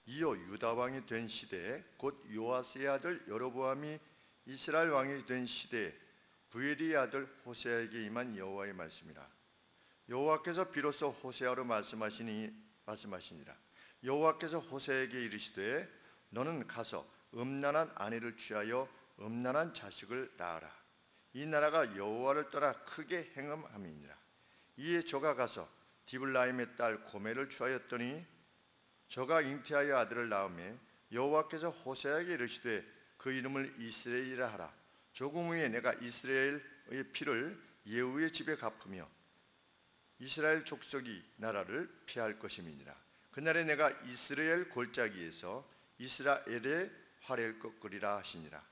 이어 유다 왕이 된 시대에 곧 요아스의 아들 여로보암이 이스라엘 왕이 된 시대에 부엘의 아들 호세아에게 임한 여호와의 말씀이라. 여호와께서 비로소 호세아로 말씀하시니라. 여호와께서 호세아에게 이르시되 너는 가서 음란한 아내를 취하여 음란한 자식을 낳아라. 이 나라가 여호와를 떠나 크게 행음함이니라. 이에 저가 가서 디블라임의 딸 고멜을 취하였더니 저가 잉태하여 아들을 낳음에 여호와께서 호세아에게 이르시되 그 이름을 이스라엘이라 하라. 조금 후에 내가 이스라엘의 피를 예후의 집에 갚으며 이스라엘 족속이 나라를 피할 것임이니라. 그날에 내가 이스라엘 골짜기에서 이스라엘의 활을 꺾으리라 하시니라.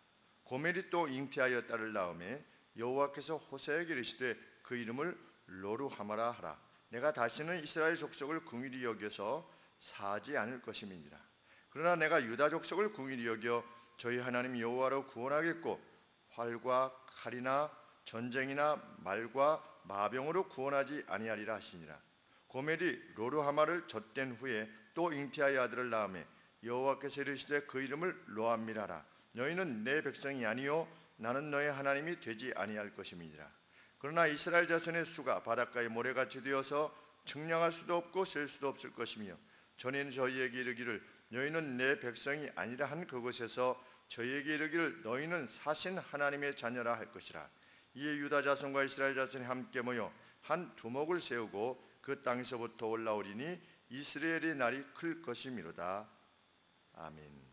고멜이 또 잉태하여 딸을 낳음에 여호와께서 호세아에게 이르시되 그 이름을 로루하마라 하라. 내가 다시는 이스라엘 족속을 긍휼히 여겨서 사지 않을 것임이니라. 그러나 내가 유다 족속을 긍휼히 여겨 저희 하나님 여호와로 구원하겠고 활과 칼이나 전쟁이나 말과 마병으로 구원하지 아니하리라 하시니라. 고멜이 로루하마를 젖된 후에 또 잉태하여 아들을 낳음에 여호와께서 이르시되 그 이름을 로암미라라. 너희는 내 백성이 아니요 나는 너의 하나님이 되지 아니할 것임이니라. 그러나 이스라엘 자손의 수가 바닷가의 모래같이 되어서 측량할 수도 없고 셀 수도 없을 것이며 전에는 저희에게 이르기를 너희는 내 백성이 아니라 한 그곳에서 저희에게 이르기를 너희는 사신 하나님의 자녀라 할 것이라. 이에 유다 자손과 이스라엘 자손이 함께 모여 한 두목을 세우고 그 땅에서부터 올라오리니 이스라엘의 날이 클 것이미로다. 아멘.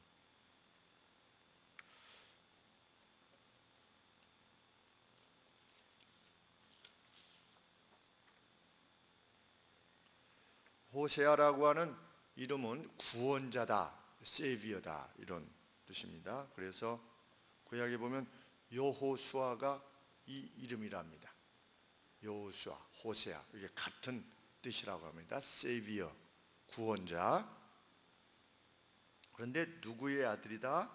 호세아라고 하는 이름은 구원자다, 세이비어다 이런 뜻입니다. 그래서 구약에 보면 여호수아가 이 이름이랍니다. 여호수아, 호세아 이게 같은 뜻이라고 합니다. 세이비어, 구원자. 그런데 누구의 아들이다?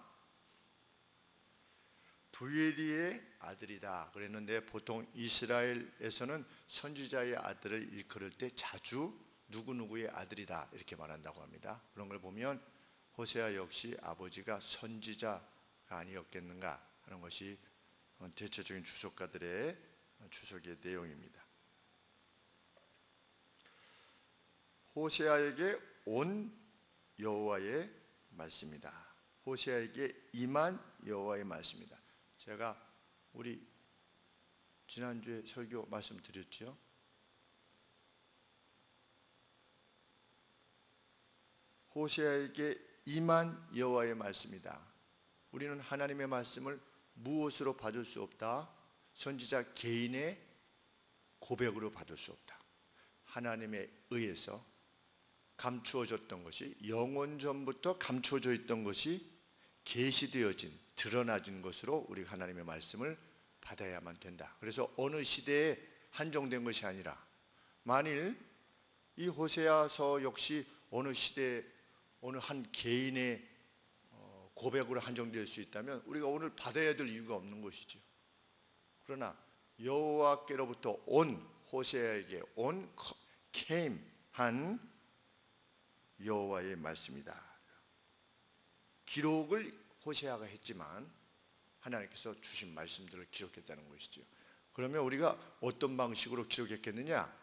부엘리의 아들이다 그랬는데 보통 이스라엘에서는 선지자의 아들을 일컬을 때 자주 누구누구의 아들이다 이렇게 말한다고 합니다. 그런 걸 보면 호세아 역시 아버지가 선지자가 아니었겠는가 하는 것이 대체적인 주석가들의 주석의 내용입니다. 호세아에게 온 여호와의 말씀이다. 호세아에게 임한 여호와의 말씀이다. 제가 우리 지난주에 설교 말씀드렸죠. 호세아에게 임한 여호와의 말씀이다. 우리는 하나님의 말씀을 무엇으로 받을 수 없다? 선지자 개인의 고백으로 받을 수 없다. 하나님에 의해서 감추어졌던 것이 영원 전부터 감추어져 있던 것이 계시되어진 드러나진 것으로 우리가 하나님의 말씀을 받아야만 된다. 그래서 어느 시대에 한정된 것이 아니라 만일 이 호세아서 역시 어느 시대에 어느 한 개인의 고백으로 한정될 수 있다면 우리가 오늘 받아야 될 이유가 없는 것이죠. 그러나 여호와께로부터 온 호세아에게 온 came 한 여호와의 말씀이다. 기록을 호세아가 했지만 하나님께서 주신 말씀들을 기록했다는 것이죠. 그러면 우리가 어떤 방식으로 기록했겠느냐?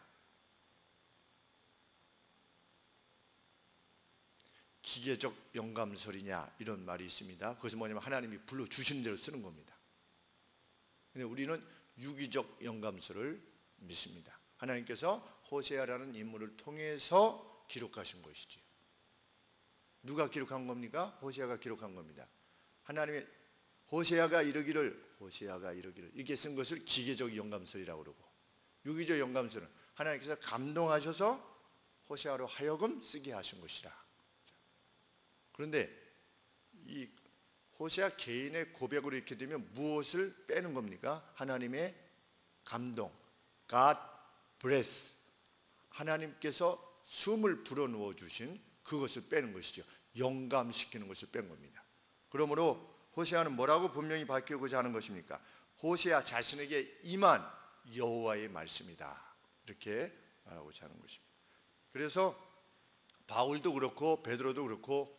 기계적 영감설이냐 이런 말이 있습니다. 그것은 뭐냐면 하나님이 불러주신 대로 쓰는 겁니다. 근데 우리는 유기적 영감설을 믿습니다. 하나님께서 호세아라는 인물을 통해서 기록하신 것이지요. 누가 기록한 겁니까? 호세아가 기록한 겁니다. 하나님의 호세아가 이르기를 이렇게 쓴 것을 기계적 영감설이라고 그러고, 유기적 영감설은 하나님께서 감동하셔서 호세아로 하여금 쓰게 하신 것이라. 그런데 이 호세아 개인의 고백으로 이렇게 되면 무엇을 빼는 겁니까? 하나님의 감동, God breath, 하나님께서 숨을 불어넣어 주신 그것을 빼는 것이죠. 영감시키는 것을 뺀 겁니다. 그러므로 호세아는 뭐라고 분명히 밝히고자 하는 것입니까? 호세아 자신에게 임한 여호와의 말씀이다, 이렇게 말하고자 하는 것입니다. 그래서 바울도 그렇고 베드로도 그렇고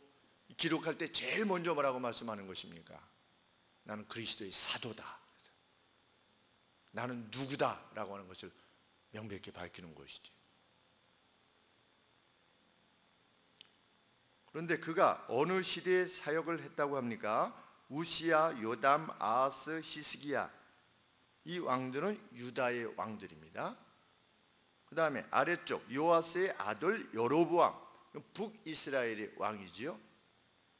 기록할 때 제일 먼저 뭐라고 말씀하는 것입니까? 나는 그리스도의 사도다, 나는 누구다라고 하는 것을 명백히 밝히는 것이지. 그런데 그가 어느 시대에 사역을 했다고 합니까? 우시야, 요담, 아하스, 히스기야, 이 왕들은 유다의 왕들입니다. 그 다음에 아래쪽 요아스의 아들 여로보암, 북이스라엘의 왕이지요.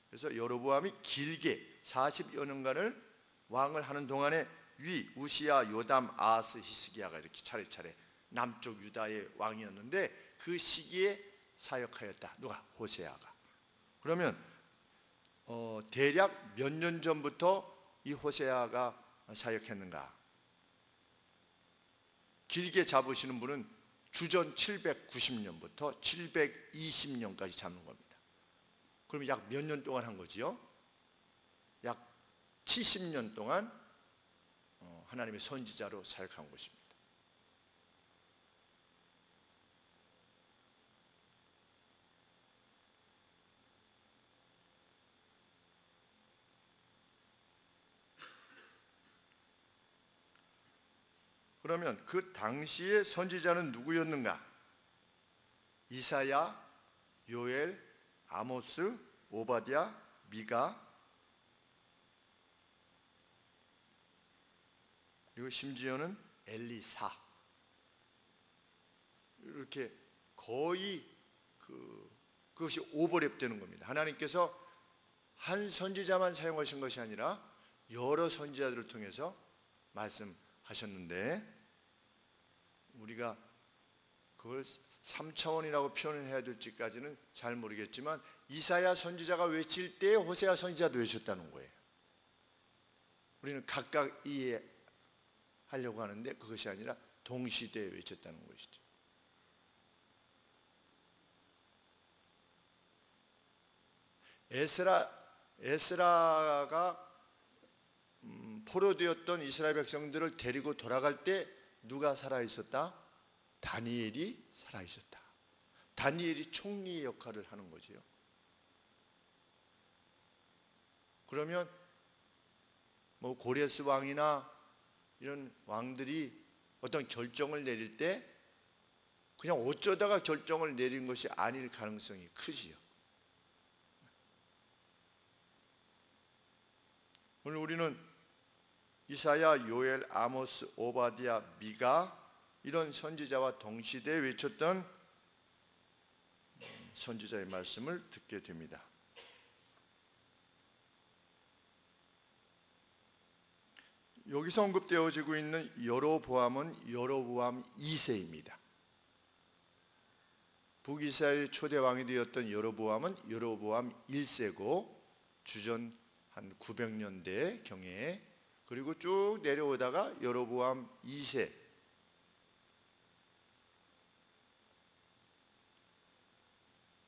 그래서 여로보암이 길게 40여 년간을 왕을 하는 동안에 위 우시야, 요담, 아하스, 히스기야가 이렇게 차례차례 남쪽 유다의 왕이었는데 그 시기에 사역하였다. 누가? 호세아가. 그러면 대략 몇 년 전부터 이 호세아가 사역했는가? 길게 잡으시는 분은 주전 790년부터 720년까지 잡는 겁니다. 그럼 약 몇 년 동안 한 거지요? 약 70년 동안 하나님의 선지자로 사역한 것입니다. 그러면 그 당시의 선지자는 누구였는가? 이사야, 요엘, 아모스, 오바댜, 미가, 그리고 심지어는 엘리사, 이렇게 거의 그것이 오버랩되는 겁니다. 하나님께서 한 선지자만 사용하신 것이 아니라 여러 선지자들을 통해서 말씀하셨는데, 우리가 그걸 3차원이라고 표현을 해야 될지까지는 잘 모르겠지만 이사야 선지자가 외칠 때 호세아 선지자도 외쳤다는 거예요. 우리는 각각 이해하려고 하는데 그것이 아니라 동시대에 외쳤다는 것이죠. 에스라가 포로되었던 이스라엘 백성들을 데리고 돌아갈 때 누가 살아있었다? 다니엘이 살아있었다. 다니엘이 총리의 역할을 하는 거지요. 그러면 고레스 왕이나 이런 왕들이 어떤 결정을 내릴 때 그냥 어쩌다가 결정을 내린 것이 아닐 가능성이 크지요. 오늘 우리는 이사야, 요엘, 아모스, 오바댜, 미가, 이런 선지자와 동시대에 외쳤던 선지자의 말씀을 듣게 됩니다. 여기서 언급되어지고 있는 여로보암은 여로보암 2세입니다. 북이스라엘 초대 왕이 되었던 여로보암은 여로보암 1세고 주전 한 900년대 경에, 그리고 쭉 내려오다가 여로보암 2세,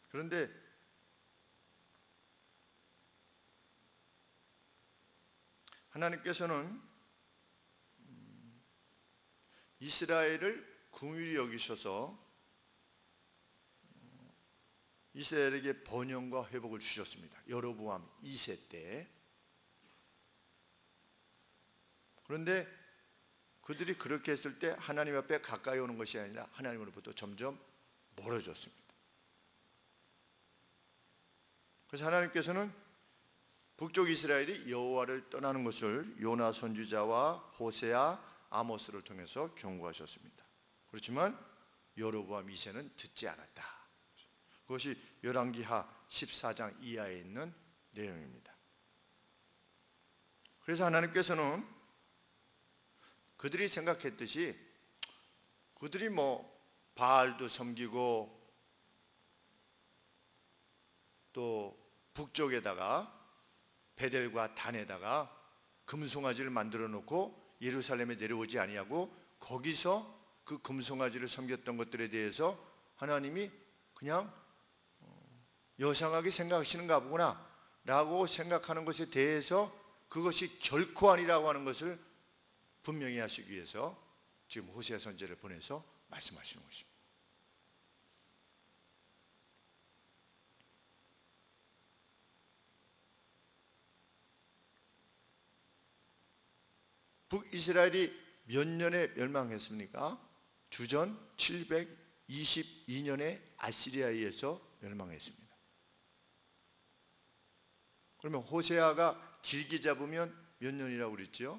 그런데 하나님께서는 이스라엘을 긍휼히 여기셔서 이스라엘에게 번영과 회복을 주셨습니다. 여로보암 2세 때. 그런데 그들이 그렇게 했을 때 하나님 앞에 가까이 오는 것이 아니라 하나님으로부터 점점 멀어졌습니다. 그래서 하나님께서는 북쪽 이스라엘이 여호와를 떠나는 것을 요나 선지자와 호세아, 아모스를 통해서 경고하셨습니다. 그렇지만 여로보암 2세는 듣지 않았다. 그것이 열왕기하 14장 이하에 있는 내용입니다. 그래서 하나님께서는 그들이 생각했듯이 그들이 바알도 섬기고 또 북쪽에다가 베델과 단에다가 금송아지를 만들어 놓고 예루살렘에 내려오지 아니하고 거기서 그 금송아지를 섬겼던 것들에 대해서 하나님이 그냥 여상하게 생각하시는가 보구나 라고 생각하는 것에 대해서 그것이 결코 아니라고 하는 것을 분명히 하시기 위해서 지금 호세아 선지자를 보내서 말씀하시는 것입니다. 북이스라엘이 몇 년에 멸망했습니까? 주전 722년에 아시리아에 의해서 멸망했습니다. 그러면 호세아가 길게 잡으면 몇 년이라고 그랬죠?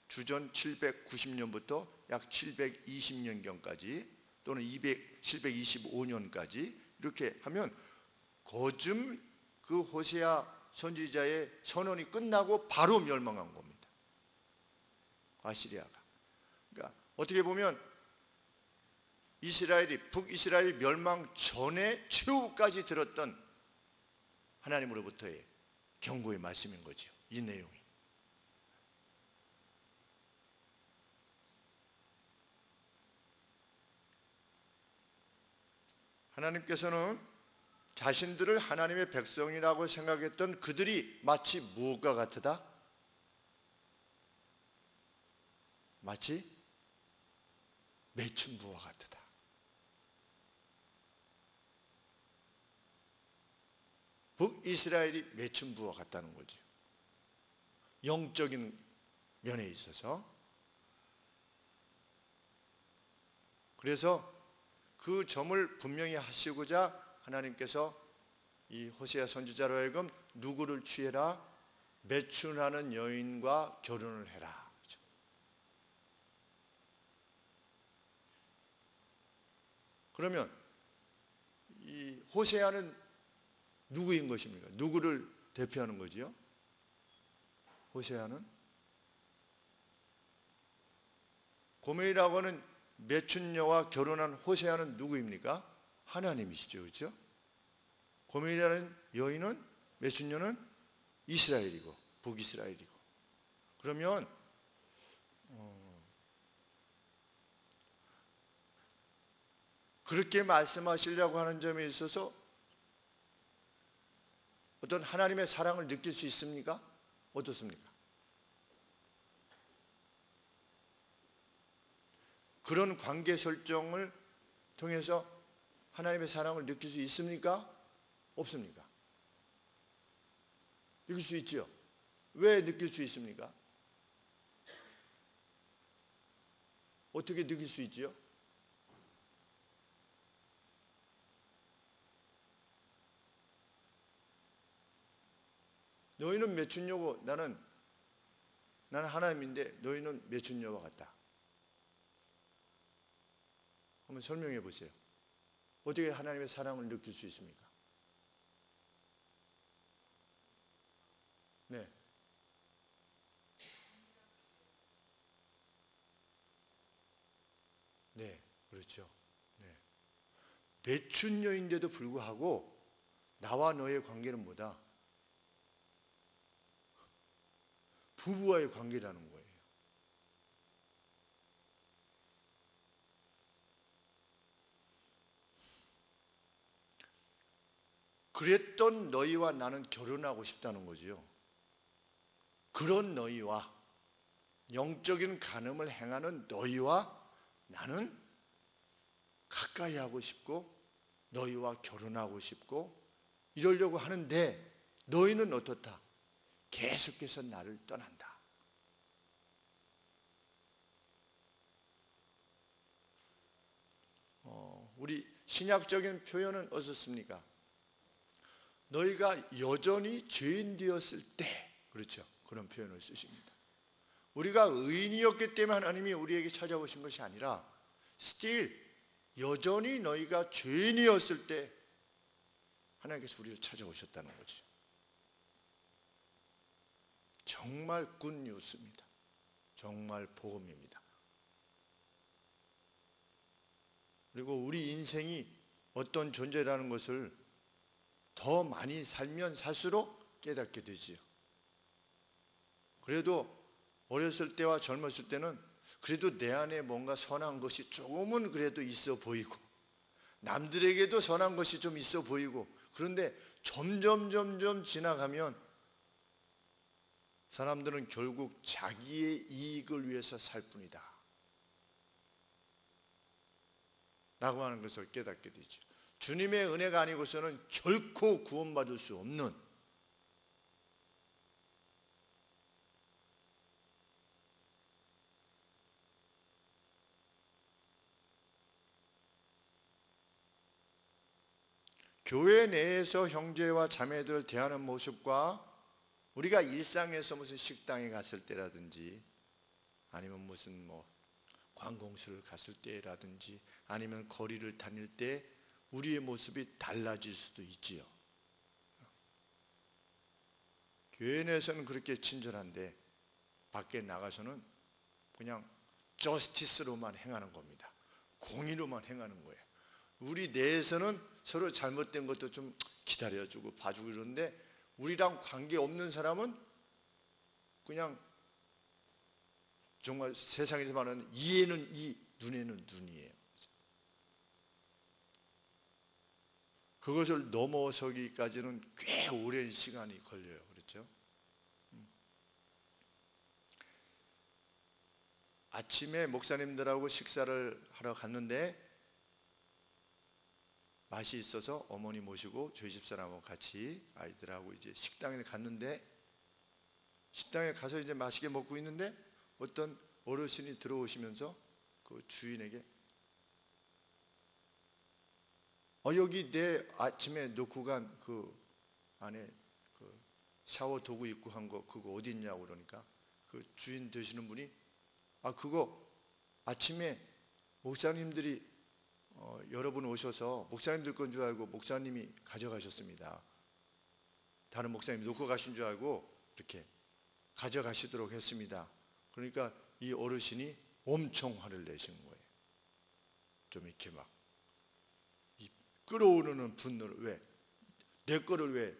주전 790년부터 약 720년경까지 또는 725년까지 이렇게 하면 거즘 그 호세아 선지자의 선언이 끝나고 바로 멸망한 겁니다. 아시리아가. 그러니까 어떻게 보면 북이스라엘이 멸망 전에 최후까지 들었던 하나님으로부터의 경고의 말씀인 거죠. 이 내용이. 하나님께서는 자신들을 하나님의 백성이라고 생각했던 그들이 마치 무엇과 같으다? 마치 매춘부와 같으다. 북이스라엘이 매춘부와 같다는 거죠. 영적인 면에 있어서. 그래서 그 점을 분명히 하시고자 하나님께서 이 호세아 선지자로 하여금 누구를 취해라? 매춘하는 여인과 결혼을 해라. 그렇죠? 그러면 이 호세아는 누구인 것입니까? 누구를 대표하는 거지요? 호세아는 고멜이라고 하는 매춘녀와 결혼한 호세아는 누구입니까? 하나님이시죠. 그렇죠? 고멜이라는 여인은, 매춘녀는 이스라엘이고 북이스라엘이고. 그러면 그렇게 말씀하시려고 하는 점에 있어서 어떤 하나님의 사랑을 느낄 수 있습니까? 어떻습니까? 그런 관계 설정을 통해서 하나님의 사랑을 느낄 수 있습니까? 없습니까? 느낄 수 있죠. 왜 느낄 수 있습니까? 어떻게 느낄 수 있죠? 너희는 매춘녀고 나는 하나님인데 너희는 매춘녀와 같다. 한번 설명해 보세요. 어떻게 하나님의 사랑을 느낄 수 있습니까? 네. 네, 그렇죠. 네. 매춘녀인데도 불구하고 나와 너의 관계는 뭐다? 부부와의 관계라는 거예요. 그랬던 너희와 나는 결혼하고 싶다는 거지요. 그런 너희와 영적인 간음을 행하는 너희와 나는 가까이 하고 싶고 너희와 결혼하고 싶고 이러려고 하는데 너희는 어떻다? 계속해서 나를 떠난다. 우리 신약적인 표현은 어떻습니까? 너희가 여전히 죄인 되었을 때, 그렇죠? 그런 표현을 쓰십니다. 우리가 의인이었기 때문에 하나님이 우리에게 찾아오신 것이 아니라 still 여전히 너희가 죄인이었을 때 하나님께서 우리를 찾아오셨다는 거죠. 정말 굿뉴스입니다. 정말 복음입니다. 그리고 우리 인생이 어떤 존재라는 것을 더 많이 살면 살수록 깨닫게 되지요. 그래도 어렸을 때와 젊었을 때는 그래도 내 안에 뭔가 선한 것이 조금은 그래도 있어 보이고 남들에게도 선한 것이 좀 있어 보이고 그런데 점점 지나가면 사람들은 결국 자기의 이익을 위해서 살 뿐이다 라고 하는 것을 깨닫게 되죠. 주님의 은혜가 아니고서는 결코 구원받을 수 없는 교회 내에서 형제와 자매들을 대하는 모습과 우리가 일상에서 무슨 식당에 갔을 때라든지 아니면 무슨 관공서를 갔을 때라든지 아니면 거리를 다닐 때 우리의 모습이 달라질 수도 있지요. 교회 내에서는 그렇게 친절한데 밖에 나가서는 그냥 저스티스로만 행하는 겁니다. 공의로만 행하는 거예요. 우리 내에서는 서로 잘못된 것도 좀 기다려주고 봐주고 이러는데 우리랑 관계없는 사람은 그냥 정말 세상에서 말하는 이에는 이, 눈에는 눈이에요. 그것을 넘어서기까지는 꽤 오랜 시간이 걸려요. 그렇죠? 아침에 목사님들하고 식사를 하러 갔는데 맛이 있어서 어머니 모시고 저희 집사람하고 같이 아이들하고 이제 식당에 갔는데 식당에 가서 이제 맛있게 먹고 있는데 어떤 어르신이 들어오시면서 그 주인에게 여기 내 아침에 놓고 간 그 안에 그 샤워 도구 입고 한 거 그거 어디 있냐고 그러니까 그 주인 되시는 분이 그거 아침에 목사님들이 여러분 오셔서 목사님들 건 줄 알고 목사님이 가져가셨습니다. 다른 목사님이 놓고 가신 줄 알고 이렇게 가져가시도록 했습니다. 그러니까 이 어르신이 엄청 화를 내신 거예요. 좀 이렇게 막 끓어오르는 분노를 왜 내 거를 왜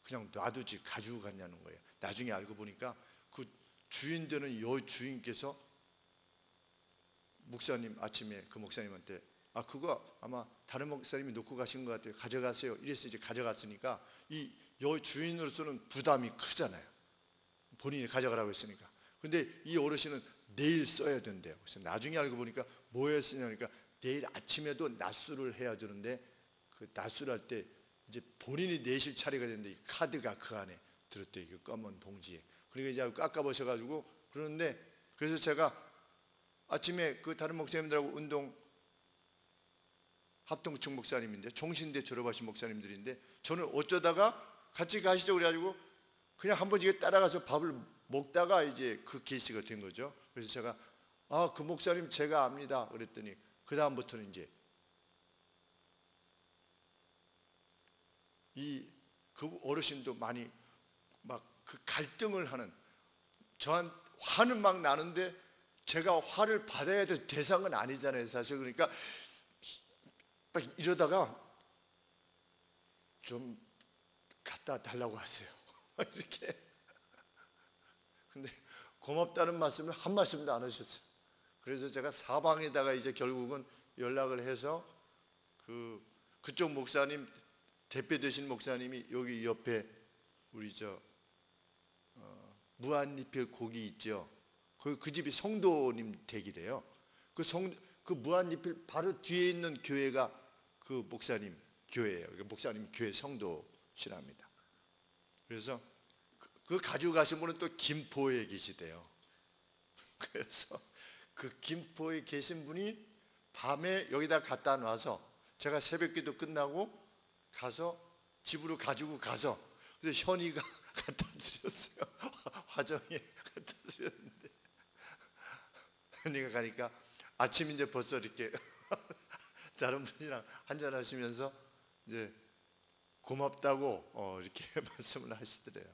그냥 놔두지 가지고 갔냐는 거예요. 나중에 알고 보니까 그 주인 되는 여 주인께서 목사님 아침에 그 목사님한테 그거 아마 다른 목사님이 놓고 가신 것 같아요. 가져가세요. 이래서 이제 가져갔으니까 이 여 주인으로서는 부담이 크잖아요. 본인이 가져가라고 했으니까. 근데 이 어르신은 내일 써야 된대요. 그래서 나중에 알고 보니까 뭐에 쓰냐니까 내일 아침에도 낫수를 해야 되는데 그 낫수를 할 때 이제 본인이 내실 차례가 되는데 이 카드가 그 안에 들었대요. 이 검은 봉지에. 그러니까 이제 깎아버셔가지고 그러는데 그래서 제가 아침에 그 다른 목사님들하고 운동 합동층 목사님인데 종신대 졸업하신 목사님들인데 저는 어쩌다가 같이 가시죠 그래가지고 그냥 한번 이게 따라가서 밥을 먹다가 이제 그 계시가 된 거죠. 그래서 제가 그 목사님 제가 압니다 그랬더니 그 다음부터는 이제 그 어르신도 많이 막 그 갈등을 하는 저한테 화는 막 나는데 제가 화를 받아야 될 대상은 아니잖아요 사실. 그러니까 막 이러다가 좀 갖다 달라고 하세요. 이렇게. 근데 고맙다는 말씀을 한 말씀도 안 하셨어요. 그래서 제가 사방에다가 이제 결국은 연락을 해서 그쪽 목사님 대표 되신 목사님이 여기 옆에 우리 무한리필 고기 있죠. 그 집이 성도님 댁이래요. 그 무한리필 바로 뒤에 있는 교회가 그 목사님 교회예요. 목사님 교회 성도시랍니다. 그래서 그 가지고 가신 분은 또 김포에 계시대요. 그래서 그 김포에 계신 분이 밤에 여기다 갖다 놔서 제가 새벽기도 끝나고 가서 집으로 가지고 가서 그래서 현이가 갖다 드렸어요. 화정에 갖다 드렸는데 현이가 가니까 아침인데 벌써 이렇게 다른 분이랑 한잔 하시면서 이제 고맙다고 이렇게 말씀을 하시더래요.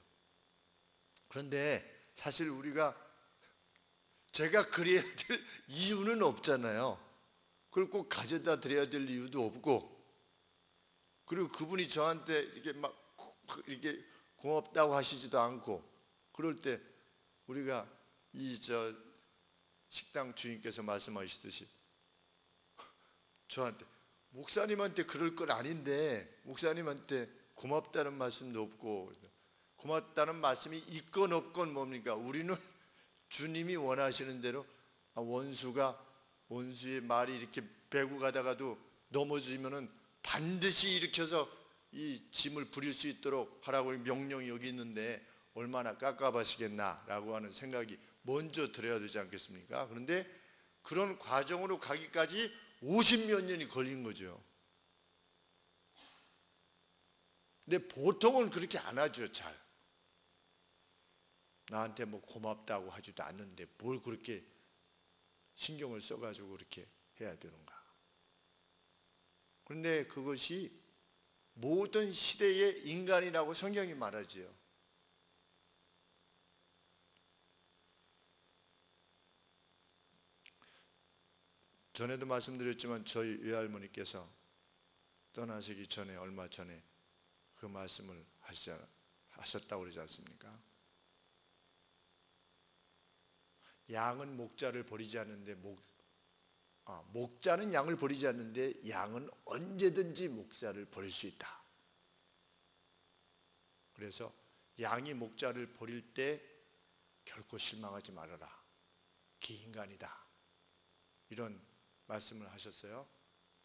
그런데 사실 우리가 제가 그래야 될 이유는 없잖아요. 그걸 꼭 가져다 드려야 될 이유도 없고, 그리고 그분이 저한테 이렇게 막 이렇게 고맙다고 하시지도 않고, 그럴 때 우리가 식당 주인께서 말씀하시듯이 저한테 목사님한테 그럴 건 아닌데 목사님한테 고맙다는 말씀도 없고, 고맙다는 말씀이 있건 없건 뭡니까? 우리는 주님이 원하시는 대로 원수의 말이 이렇게 베고 가다가도 넘어지면은 반드시 일으켜서 이 짐을 부릴 수 있도록 하라고 명령이 여기 있는데 얼마나 깝깝하시겠나라고 하는 생각이 먼저 들어야 되지 않겠습니까? 그런데 그런 과정으로 가기까지 50몇 년이 걸린 거죠. 근데 보통은 그렇게 안 하죠. 잘 나한테 뭐 고맙다고 하지도 않는데 뭘 그렇게 신경을 써가지고 그렇게 해야 되는가. 그런데 그것이 모든 시대의 인간이라고 성경이 말하지요. 전에도 말씀드렸지만 저희 외할머니께서 떠나시기 전에, 얼마 전에 그 말씀을 하셨다고 그러지 않습니까? 양은 목자를 버리지 않는데 목자는 양을 버리지 않는데 양은 언제든지 목자를 버릴 수 있다. 그래서 양이 목자를 버릴 때 결코 실망하지 말아라. 그 인간이다. 이런 말씀을 하셨어요.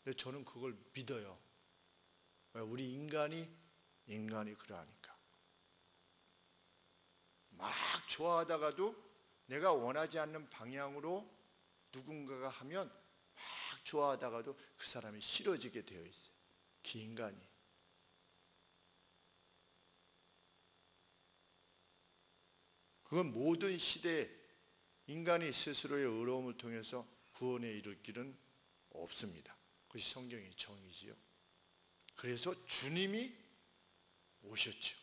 근데 저는 그걸 믿어요. 우리 인간이 그러하니까. 막 좋아하다가도 내가 원하지 않는 방향으로 누군가가 하면 막 좋아하다가도 그 사람이 싫어지게 되어 있어요. 그 인간이. 그건 모든 시대에 인간이 스스로의 의로움을 통해서 구원에 이를 길은 없습니다. 그것이 성경의 정의지요. 그래서 주님이 오셨죠.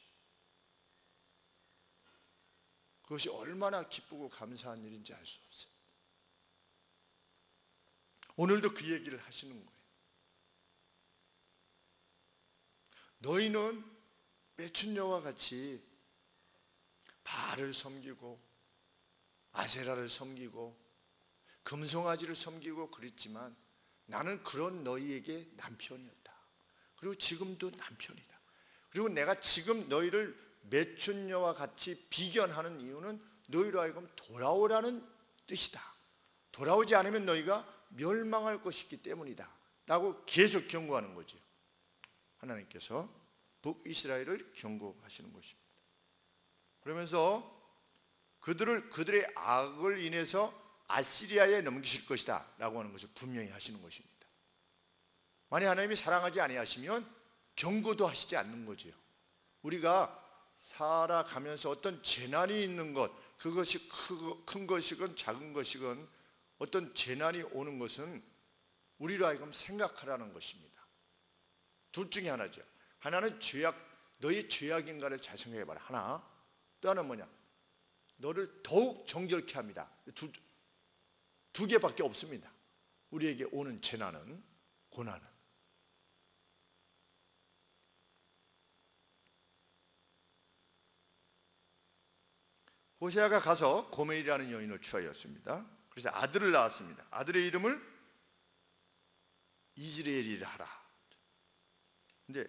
그것이 얼마나 기쁘고 감사한 일인지 알 수 없어요. 오늘도 그 얘기를 하시는 거예요. 너희는 매춘녀와 같이 바알을 섬기고 아세라를 섬기고 금송아지를 섬기고 그랬지만 나는 그런 너희에게 남편이었다. 그리고 지금도 남편이다. 그리고 내가 지금 너희를 매춘녀와 같이 비견하는 이유는 너희로 하여금 돌아오라는 뜻이다. 돌아오지 않으면 너희가 멸망할 것이기 때문이다 라고 계속 경고하는 거죠. 하나님께서 북이스라엘을 경고하시는 것입니다. 그러면서 그들의 악을 인해서 아시리아에 넘기실 것이다 라고 하는 것을 분명히 하시는 것입니다. 만약 하나님이 사랑하지 아니하시면 경고도 하시지 않는 거지요. 우리가 살아가면서 어떤 재난이 있는 것, 그것이 큰 것이건 작은 것이건 어떤 재난이 오는 것은 우리로 하여금 생각하라는 것입니다. 둘 중에 하나죠. 하나는 너의 죄악인가를 잘 생각해봐라. 하나. 또 하나는 뭐냐? 너를 더욱 정결케 합니다. 두 개밖에 없습니다. 우리에게 오는 재난은, 고난은. 호세아가 가서 고멜이라는 여인을 취하였습니다. 그래서 아들을 낳았습니다. 아들의 이름을 이즈레엘이라 하라. 근데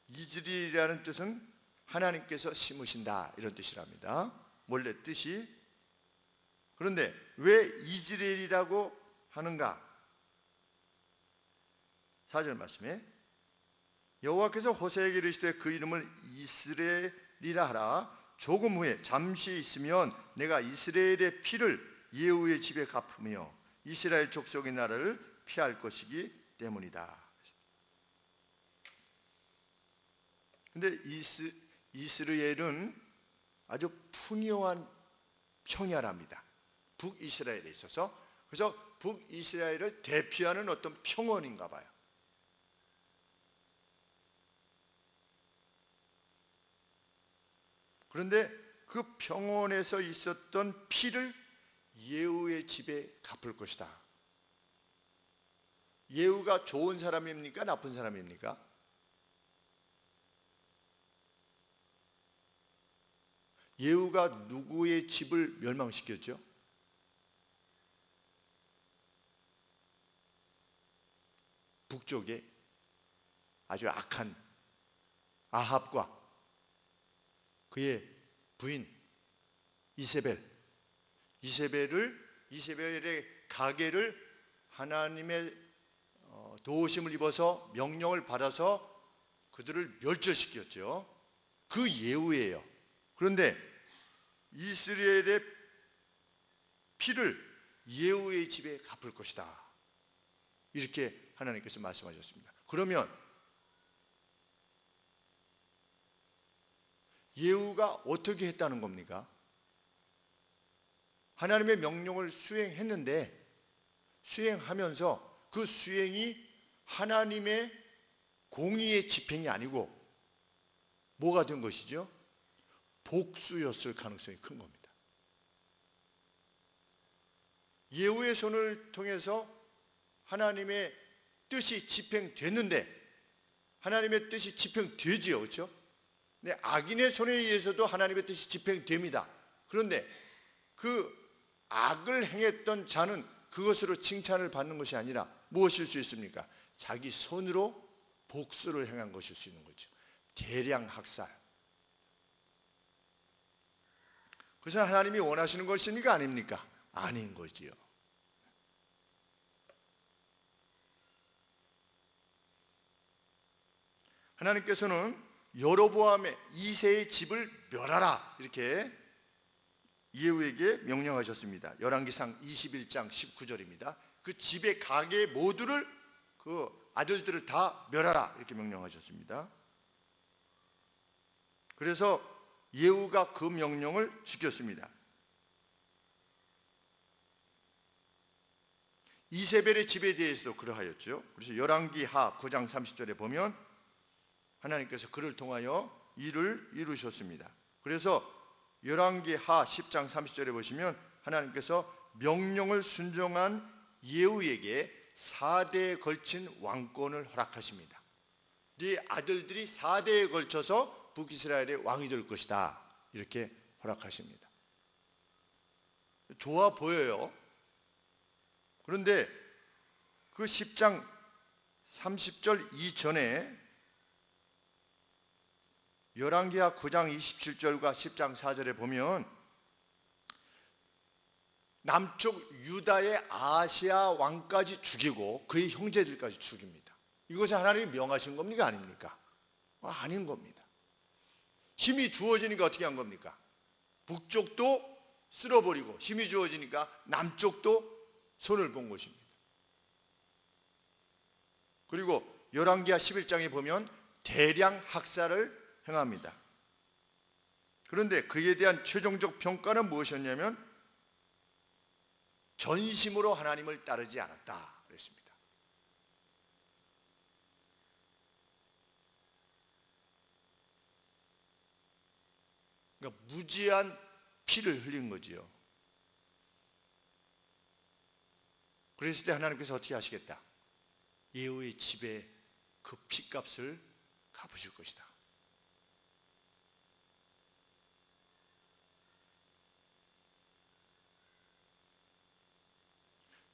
이즈레엘이라는 뜻은 하나님께서 심으신다 이런 뜻이랍니다. 원래 뜻이. 그런데 왜 이즈레엘이라고 하는가? 4절 말씀에 여호와께서 호세에게 이르시되 그 이름을 이스라엘이라 하라. 조금 후에 잠시 있으면 내가 이스라엘의 피를 예후의 집에 갚으며 이스라엘 족속의 나라를 피할 것이기 때문이다. 근데 이스라엘은 아주 풍요한 평야랍니다. 북이스라엘에 있어서. 그래서 북이스라엘을 대표하는 어떤 평원인가 봐요. 그런데 그 평원에서 있었던 피를 예후의 집에 갚을 것이다. 예후가 좋은 사람입니까? 나쁜 사람입니까? 예후가 누구의 집을 멸망시켰죠? 북쪽에 아주 악한 아합과 그의 부인 이세벨의 가계를 하나님의 도우심을 입어서 명령을 받아서 그들을 멸절시켰죠. 그 예후예요. 그런데 이스라엘의 피를 예후의 집에 갚을 것이다. 이렇게 하나님께서 말씀하셨습니다. 그러면 예후가 어떻게 했다는 겁니까? 하나님의 명령을 수행했는데 수행하면서 그 수행이 하나님의 공의의 집행이 아니고 뭐가 된 것이죠? 복수였을 가능성이 큰 겁니다. 예후의 손을 통해서 하나님의 뜻이 집행됐는데 하나님의 뜻이 집행되지요, 그렇죠? 네, 악인의 손에 의해서도 하나님의 뜻이 집행됩니다. 그런데 그 악을 행했던 자는 그것으로 칭찬을 받는 것이 아니라 무엇일 수 있습니까? 자기 손으로 복수를 행한 것일 수 있는 거죠. 대량 학살. 그래서 하나님이 원하시는 것입니까? 아닙니까? 아닌 거지요. 하나님께서는 여로보암의 2세의 집을 멸하라 이렇게 예후에게 명령하셨습니다. 열왕기상 21장 19절입니다. 그 집의 가게 모두를 그 아들들을 다 멸하라 이렇게 명령하셨습니다. 그래서 예후가 그 명령을 지켰습니다. 이세벨의 집에 대해서도 그러하였죠. 그래서 열왕기하 9장 30절에 보면 하나님께서 그를 통하여 일을 이루셨습니다. 그래서 열왕기하 10장 30절에 보시면 하나님께서 명령을 순종한 예후에게 4대에 걸친 왕권을 허락하십니다. 네 아들들이 4대에 걸쳐서 북이스라엘의 왕이 될 것이다 이렇게 허락하십니다. 좋아 보여요. 그런데 그 10장 30절 이전에 열왕기하 9장 27절과 10장 4절에 보면 남쪽 유다의 아시아 왕까지 죽이고 그의 형제들까지 죽입니다. 이것이 하나님이 명하신 겁니까? 아닙니까? 아닌 겁니다. 힘이 주어지니까 어떻게 한 겁니까? 북쪽도 쓸어버리고 힘이 주어지니까 남쪽도 손을 본 것입니다. 그리고 열왕기하 11장에 보면 대량 학살을 행합니다. 그런데 그에 대한 최종적 평가는 무엇이었냐면 전심으로 하나님을 따르지 않았다 그랬습니다. 그러니까 무지한 피를 흘린 거지요. 그랬을 때 하나님께서 어떻게 하시겠다? 예후의 집에 그 피값을 갚으실 것이다.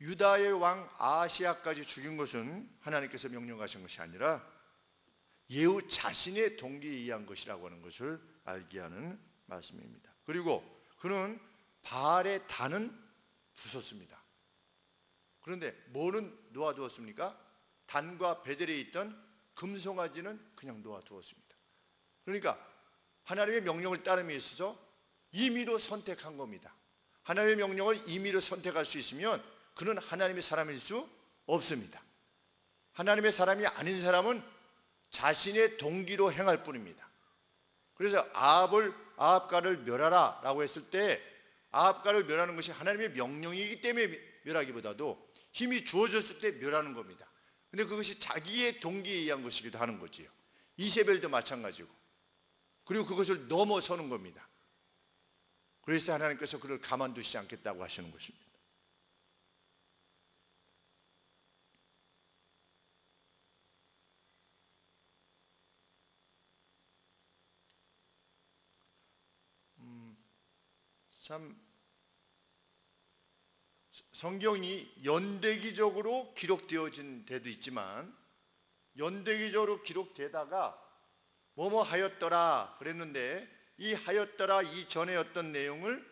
유다의 왕 아하시야까지 죽인 것은 하나님께서 명령하신 것이 아니라 예후 자신의 동기에 의한 것이라고 하는 것을 알게 하는 말씀입니다. 그리고 그는 바알의 단은 부쉈습니다. 그런데 뭐는 놓아두었습니까? 단과 베델에 있던 금송아지는 그냥 놓아두었습니다. 그러니까 하나님의 명령을 따름에 있어서 임의로 선택한 겁니다. 하나님의 명령을 임의로 선택할 수 있으면 그는 하나님의 사람일 수 없습니다. 하나님의 사람이 아닌 사람은 자신의 동기로 행할 뿐입니다. 그래서 아합가를 멸하라 라고 했을 때 아합가를 멸하는 것이 하나님의 명령이기 때문에 멸하기보다도 힘이 주어졌을 때 멸하는 겁니다. 근데 그것이 자기의 동기에 의한 것이기도 하는 거지요. 이세벨도 마찬가지고. 그리고 그것을 넘어서는 겁니다. 그래서 하나님께서 그를 가만두시지 않겠다고 하시는 것입니다. 참 성경이 연대기적으로 기록되어진 데도 있지만 연대기적으로 기록되다가 뭐뭐 하였더라 그랬는데 이 하였더라 이전의 어떤 내용을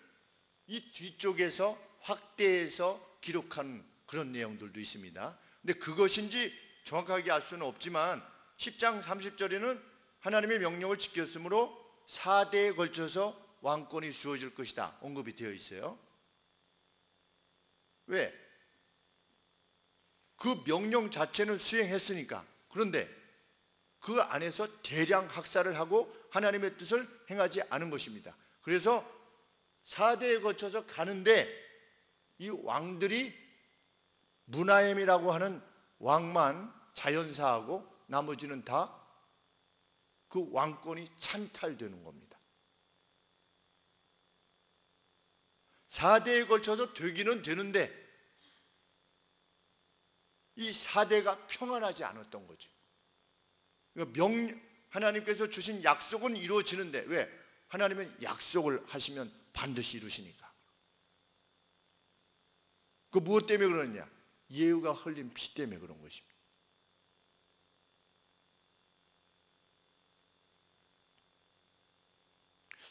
이 뒤쪽에서 확대해서 기록한 그런 내용들도 있습니다. 근데 그것인지 정확하게 알 수는 없지만 10장 30절에는 하나님의 명령을 지켰으므로 4대에 걸쳐서 왕권이 주어질 것이다 언급이 되어 있어요. 왜? 그 명령 자체는 수행했으니까. 그런데 그 안에서 대량 학살을 하고 하나님의 뜻을 행하지 않은 것입니다. 그래서 4대에 거쳐서 가는데 이 왕들이 무나엠이라고 하는 왕만 자연사하고 나머지는 다 그 왕권이 찬탈되는 겁니다. 4대에 걸쳐서 되기는 되는데 이 4대가 평안하지 않았던 거죠. 그러니까 하나님께서 주신 약속은 이루어지는데 왜? 하나님은 약속을 하시면 반드시 이루시니까. 그 무엇 때문에 그러느냐? 예후가 흘린 피 때문에 그런 것입니다.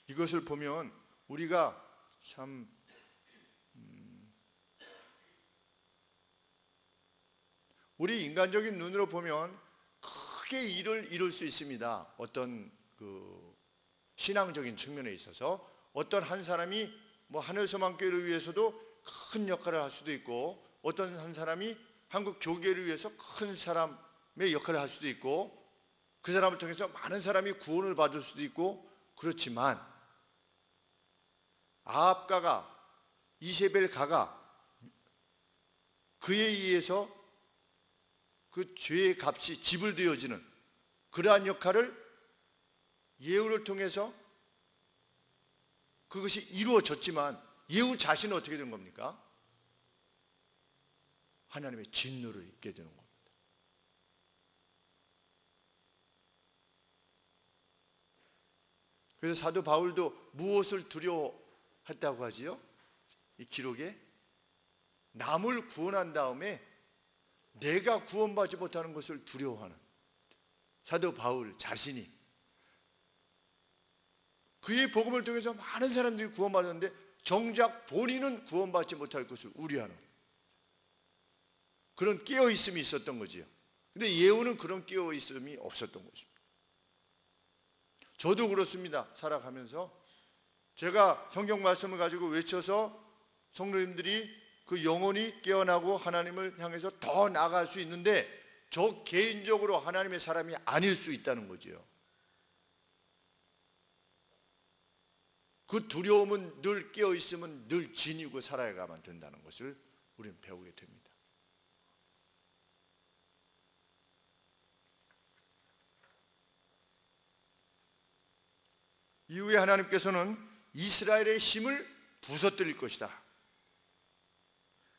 이것을 보면 우리가 참 우리 인간적인 눈으로 보면 크게 일을 이룰 수 있습니다. 어떤 그 신앙적인 측면에 있어서 어떤 한 사람이 뭐 하늘소망교회를 위해서도 큰 역할을 할 수도 있고 어떤 한 사람이 한국 교계를 위해서 큰 사람의 역할을 할 수도 있고 그 사람을 통해서 많은 사람이 구원을 받을 수도 있고 그렇지만 아합가가 이세벨 가가 그에 의해서 그 죄의 값이 지불되어지는 그러한 역할을 예후를 통해서 그것이 이루어졌지만 예후 자신은 어떻게 된 겁니까? 하나님의 진노를 입게 되는 겁니다. 그래서 사도 바울도 무엇을 두려워했다고 하지요? 이 기록에 남을 구원한 다음에 내가 구원받지 못하는 것을 두려워하는 사도 바울 자신이 그의 복음을 통해서 많은 사람들이 구원받았는데 정작 본인은 구원받지 못할 것을 우려하는 그런 깨어있음이 있었던 거지요. 근데 예후는 그런 깨어있음이 없었던 것입니다. 저도 그렇습니다. 살아가면서 제가 성경 말씀을 가지고 외쳐서 성도님들이 그 영혼이 깨어나고 하나님을 향해서 더 나아갈 수 있는데 저 개인적으로 하나님의 사람이 아닐 수 있다는 거지요. 그 두려움은 늘 깨어있으면 늘 지니고 살아가만 된다는 것을 우리는 배우게 됩니다. 이후에 하나님께서는 이스라엘의 힘을 부서뜨릴 것이다.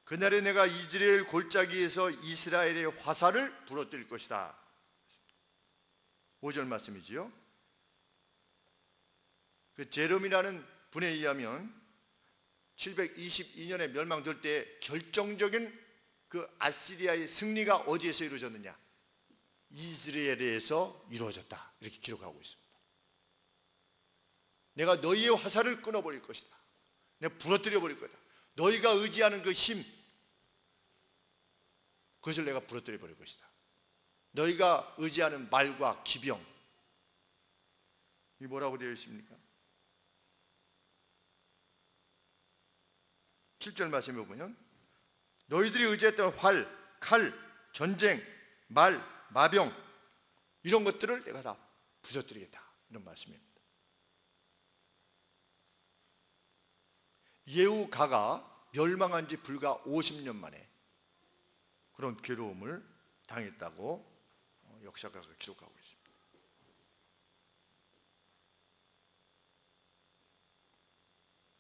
그날에 내가 이스라엘 골짜기에서 이스라엘의 화살을 부러뜨릴 것이다. 5절 말씀이지요. 그 제롬이라는 분에 의하면 722년에 멸망될 때 결정적인 그 아시리아의 승리가 어디에서 이루어졌느냐? 이스라엘에서 이루어졌다. 이렇게 기록하고 있습니다. 내가 너희의 화살을 끊어버릴 것이다. 내가 부러뜨려 버릴 거다. 너희가 의지하는 그 힘, 그것을 내가 부러뜨려 버릴 것이다. 너희가 의지하는 말과 기병, 이 뭐라고 되어 있습니까? 7절 말씀에 보면 너희들이 의지했던 활, 칼, 전쟁, 말, 마병 이런 것들을 내가 다 부서뜨리겠다. 이런 말씀입니다. 예후가가 멸망한 지 불과 50년 만에 그런 괴로움을 당했다고 역사가가 기록하고 있습니다.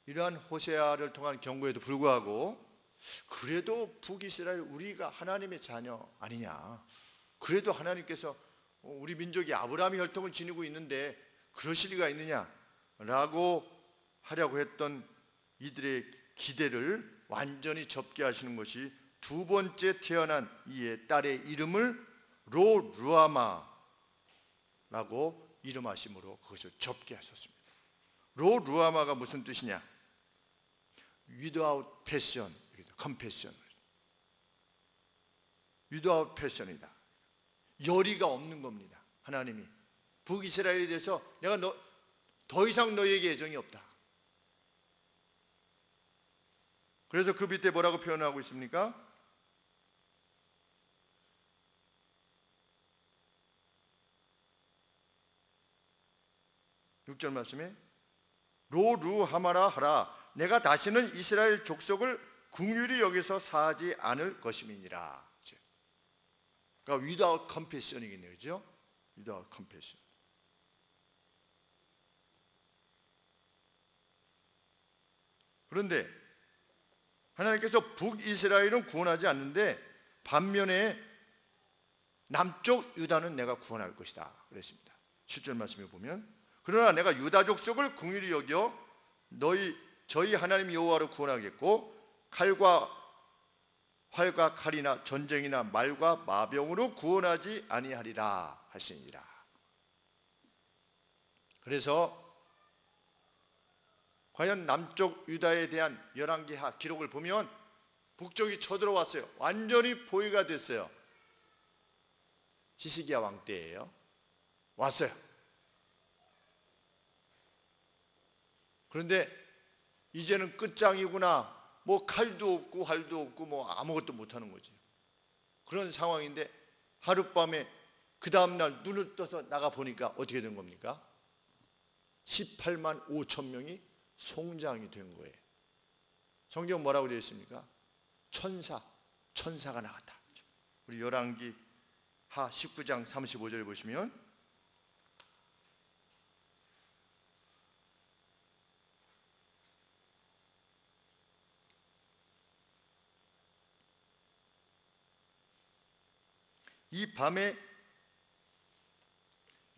이러한 호세아를 통한 경고에도 불구하고 그래도 북이스라엘 우리가 하나님의 자녀 아니냐, 그래도 하나님께서 우리 민족이 아브라함의 혈통을 지니고 있는데 그러실 리가 있느냐라고 하려고 했던 이들의 기대를 완전히 접게 하시는 것이 두 번째 태어난 이의 딸의 이름을 로루아마라고 이름하심으로 그것을 접게 하셨습니다. 로루아마가 무슨 뜻이냐? without passion, compassion. without passion이다. 열의가 없는 겁니다. 하나님이 북이스라엘에 대해서 내가 더 이상 너희에게 애정이 없다. 그래서 그 밑에 뭐라고 표현하고 있습니까? 6절 말씀에 로루하마라 하라. 내가 다시는 이스라엘 족속을 긍휼히 여기서 사하지 않을 것임이니라. 그러니까 without compassion이겠네요, 그렇죠? without compassion. 그런데 하나님께서 북이스라엘은 구원하지 않는데 반면에 남쪽 유다는 내가 구원할 것이다 그랬습니다. 7절 말씀에 보면 그러나 내가 유다 족속을 긍휼히 여겨 저희 하나님 여호와로 구원하겠고 칼과 활과 칼이나 전쟁이나 말과 마병으로 구원하지 아니하리라 하시니라. 그래서 과연 남쪽 유다에 대한 열왕기하 기록을 보면 북쪽이 쳐들어왔어요. 완전히 포위가 됐어요. 히스기야 왕 때예요. 왔어요. 그런데 이제는 끝장이구나. 뭐 칼도 없고 활도 없고 뭐 아무것도 못하는 거지. 그런 상황인데 하룻밤에 그 다음날 눈을 떠서 나가 보니까 어떻게 된 겁니까? 18만 5천 명이 송장이 된 거예요. 성경 뭐라고 되어 있습니까? 천사가 나갔다. 우리 열왕기 하 19장 35절에 보시면 이 밤에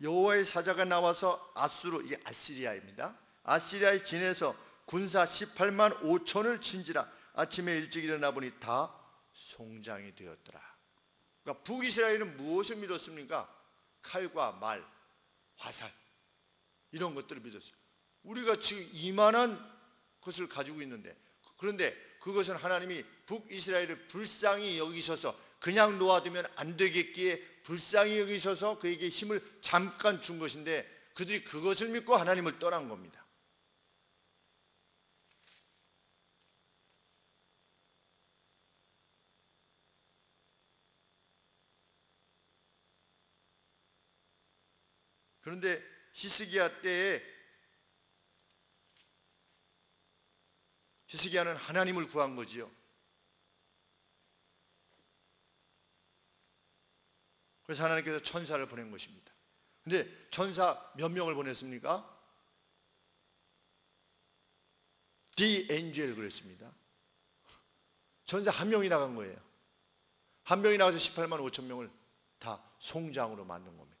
여호와의 사자가 나와서 아수르, 이게 아시리아입니다. 아시리아에 지내서 군사 18만 5천을 친지라. 아침에 일찍 일어나 보니 다 송장이 되었더라. 그러니까 북이스라엘은 무엇을 믿었습니까? 칼과 말, 화살 이런 것들을 믿었어요. 우리가 지금 이만한 것을 가지고 있는데, 그런데 그것은 하나님이 북이스라엘을 불쌍히 여기셔서 그냥 놓아두면 안 되겠기에 불쌍히 여기셔서 그에게 힘을 잠깐 준 것인데 그들이 그것을 믿고 하나님을 떠난 겁니다. 그런데 히스기야 때에 히스기야는 하나님을 구한 거지요. 그래서 하나님께서 천사를 보낸 것입니다. 근데 천사 몇 명을 보냈습니까? The angel 그랬습니다. 천사 한 명이 나간 거예요. 한 명이 나가서 18만 5천 명을 다 송장으로 만든 겁니다.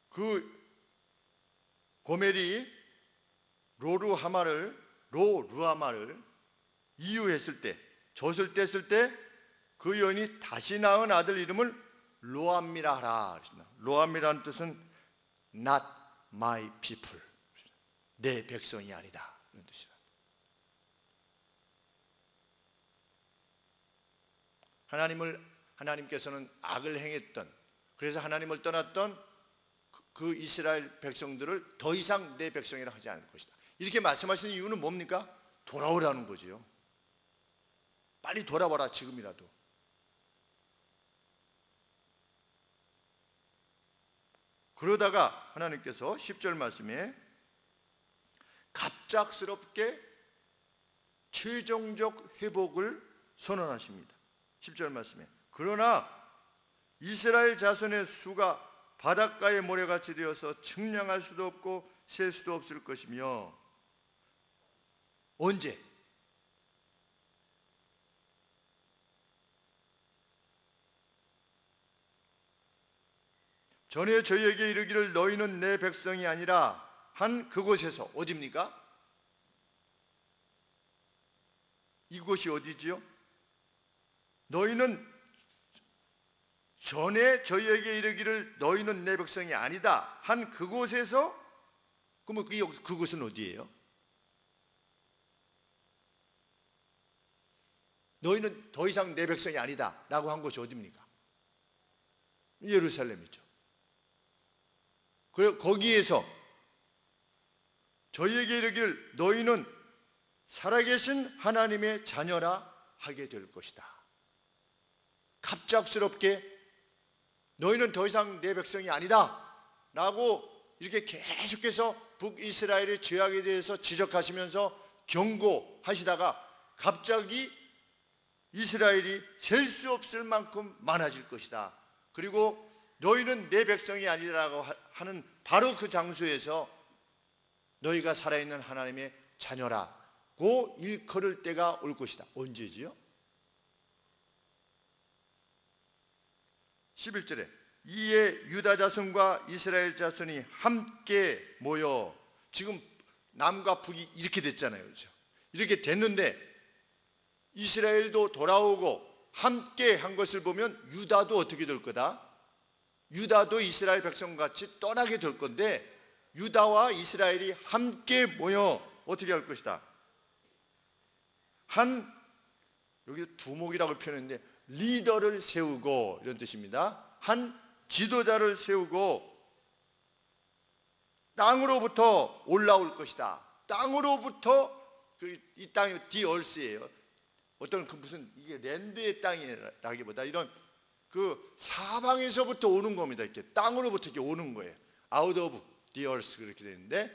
그 고멜이 로루하마를 이유했을 때, 젖을 뗐을 때 그 여인이 다시 낳은 아들 이름을 로암미라 하라. 로암미라는 뜻은 not my people, 내 백성이 아니다 이런 뜻이라. 하나님께서는 악을 행했던, 그래서 하나님을 떠났던 그 이스라엘 백성들을 더 이상 내 백성이라 하지 않을 것이다. 이렇게 말씀하시는 이유는 뭡니까? 돌아오라는 거지요. 빨리 돌아와라 지금이라도. 그러다가 하나님께서 10절 말씀에 갑작스럽게 최종적 회복을 선언하십니다. 10절 말씀에 그러나 이스라엘 자손의 수가 바닷가의 모래같이 되어서 측량할 수도 없고 셀 수도 없을 것이며. 언제? 전에 저희에게 이르기를 너희는 내 백성이 아니라 한 그곳에서. 어디입니까? 이곳이 어디지요? 너희는 전에 저희에게 이르기를 너희는 내 백성이 아니다 한 그곳에서. 그러면 그곳은 어디예요? 너희는 더 이상 내 백성이 아니다 라고 한 곳이 어디입니까? 예루살렘이죠. 그리고 거기에서 저희에게 이르기를 너희는 살아계신 하나님의 자녀라 하게 될 것이다. 갑작스럽게 너희는 더 이상 내 백성이 아니다 라고 이렇게 계속해서 북이스라엘의 죄악에 대해서 지적하시면서 경고하시다가 갑자기 이스라엘이 셀 수 없을 만큼 많아질 것이다. 그리고 너희는 내 백성이 아니라고 하는 바로 그 장소에서 너희가 살아있는 하나님의 자녀라고 일컬을 때가 올 것이다. 언제지요? 11절에 이에 유다 자손과 이스라엘 자손이 함께 모여, 지금 남과 북이 이렇게 됐잖아요, 그렇죠? 이렇게 됐는데 이스라엘도 돌아오고 함께 한 것을 보면 유다도 어떻게 될 거다? 유다도 이스라엘 백성같이 떠나게 될 건데 유다와 이스라엘이 함께 모여 어떻게 할 것이다? 여기 두목이라고 표현했는데 리더를 세우고 이런 뜻입니다. 한 지도자를 세우고 땅으로부터 올라올 것이다. 땅으로부터 이 땅이 디얼스예요. 어떤 무슨 이게 랜드의 땅이라기보다 이런 그 사방에서부터 오는 겁니다. 이렇게 땅으로부터 이렇게 오는 거예요. Out of the earth 그렇게 되는데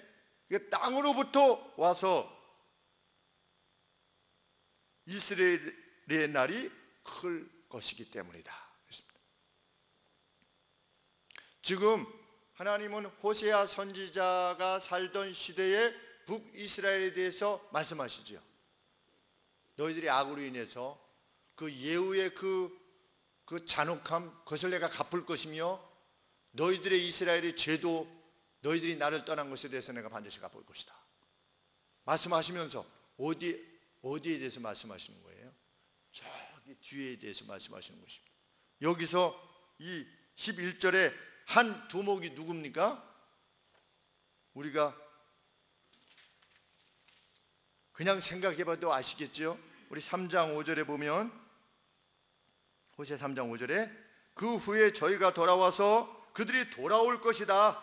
이게 땅으로부터 와서 이스라엘의 날이 클 것이기 때문이다. 지금 하나님은 호세아 선지자가 살던 시대의 북이스라엘에 대해서 말씀하시죠. 너희들이 악으로 인해서 그 예후의 그 잔혹함 그것을 내가 갚을 것이며 너희들의 이스라엘의 죄도 너희들이 나를 떠난 것에 대해서 내가 반드시 갚을 것이다. 말씀하시면서 어디에 대해서 말씀하시는 거예요? 저기 뒤에 대해서 말씀하시는 것입니다. 여기서 이 11절에 한 두목이 누굽니까? 우리가 그냥 생각해봐도 아시겠죠? 우리 3장 5절에 보면 호세 3장 5절에 그 후에 저희가 돌아와서 그들이 돌아올 것이다.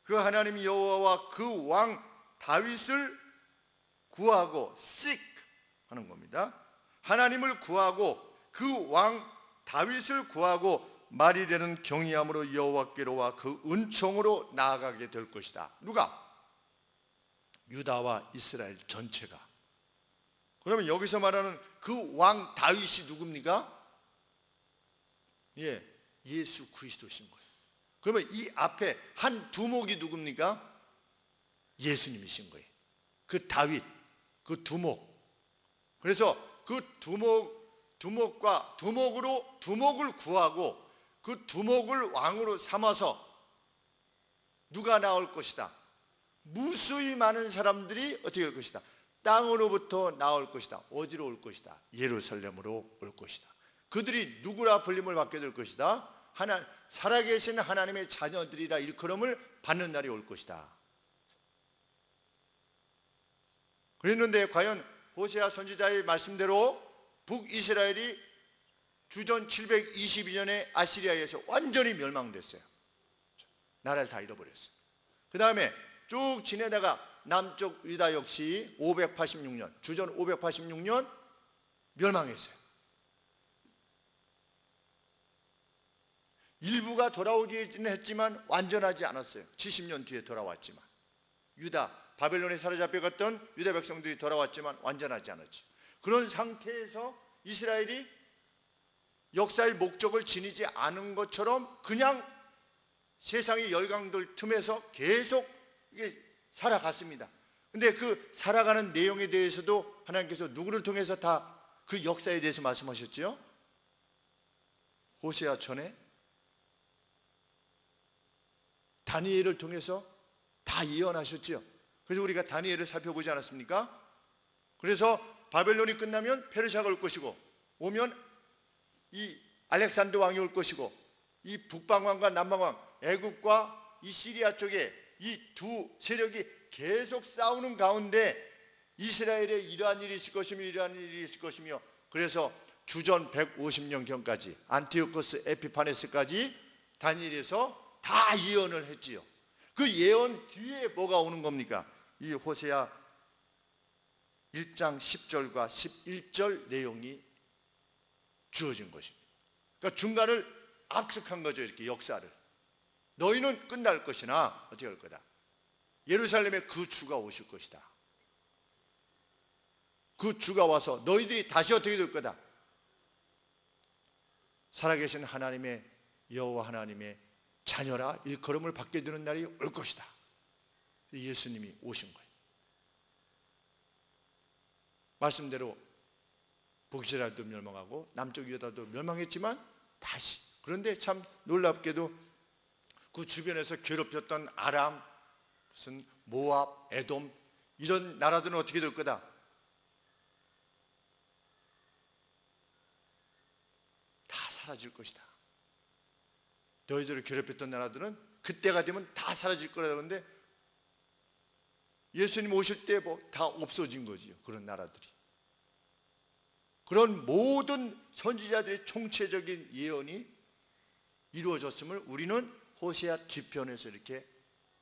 그 하나님 여호와와 그 왕 다윗을 구하고 seek 하는 겁니다. 하나님을 구하고 그 왕 다윗을 구하고 말이 되는 경외함으로 여호와께로와 그 은총으로 나아가게 될 것이다. 누가? 유다와 이스라엘 전체가. 그러면 여기서 말하는 그 왕 다윗이 누굽니까? 예수 그리스도신 거예요. 그러면 이 앞에 한 두목이 누굽니까? 예수님이신 거예요. 그 다윗, 그 두목. 그래서 그 두목과 두목을 구하고 그 두목을 왕으로 삼아서 누가 나올 것이다? 무수히 많은 사람들이 어떻게 할 것이다? 땅으로부터 나올 것이다. 어디로 올 것이다? 예루살렘으로 올 것이다. 그들이 누구라 불림을 받게 될 것이다? 살아계신 하나님의 자녀들이라 일컬음을 받는 날이 올 것이다. 그랬는데 과연 호세아 선지자의 말씀대로 북이스라엘이 주전 722년에 아시리아에서 완전히 멸망됐어요. 나라를 다 잃어버렸어요. 그 다음에 쭉 지내다가 남쪽 유다 역시 586년, 주전 586년 멸망했어요. 일부가 돌아오기는 했지만 완전하지 않았어요. 70년 뒤에 돌아왔지만 바벨론에 사로잡혀갔던 유다 백성들이 돌아왔지만 완전하지 않았죠. 그런 상태에서 이스라엘이 역사의 목적을 지니지 않은 것처럼 그냥 세상의 열강들 틈에서 계속 살아갔습니다. 근데 그 살아가는 내용에 대해서도 하나님께서 누구를 통해서 다 그 역사에 대해서 말씀하셨죠? 호세아 전에 다니엘을 통해서 다 예언하셨죠. 그래서 우리가 다니엘을 살펴보지 않았습니까? 그래서 바벨론이 끝나면 페르시아가 올 것이고 오면 이 알렉산더 왕이 올 것이고 이 북방왕과 남방왕 애굽과 이 시리아 쪽에 이 두 세력이 계속 싸우는 가운데 이스라엘에 이러한 일이 있을 것이며 이러한 일이 있을 것이며 그래서 주전 150년경까지 안티오코스 에피파네스까지 다니엘에서 다 예언을 했지요. 그 예언 뒤에 뭐가 오는 겁니까? 이 호세아 1장 10절과 11절 내용이 주어진 것입니다. 그러니까 중간을 압축한 거죠. 이렇게 역사를. 너희는 끝날 것이나 어떻게 할 거다. 예루살렘에 그 주가 오실 것이다. 그 주가 와서 너희들이 다시 어떻게 될 거다. 살아계신 하나님의 여호와 하나님의 자녀라 일컬음을 받게 되는 날이 올 것이다. 예수님이 오신 거예요. 말씀대로 북이스라엘도 멸망하고 남쪽 유다도 멸망했지만 다시, 그런데 참 놀랍게도 그 주변에서 괴롭혔던 아람, 무슨 모압, 에돔 이런 나라들은 어떻게 될 거다. 다 사라질 것이다. 너희들을 괴롭혔던 나라들은 그때가 되면 다 사라질 거라고 하는데 예수님 오실 때 뭐 다 없어진 거지요. 그런 나라들이. 그런 모든 선지자들의 총체적인 예언이 이루어졌음을 우리는 호세아 뒤편에서 이렇게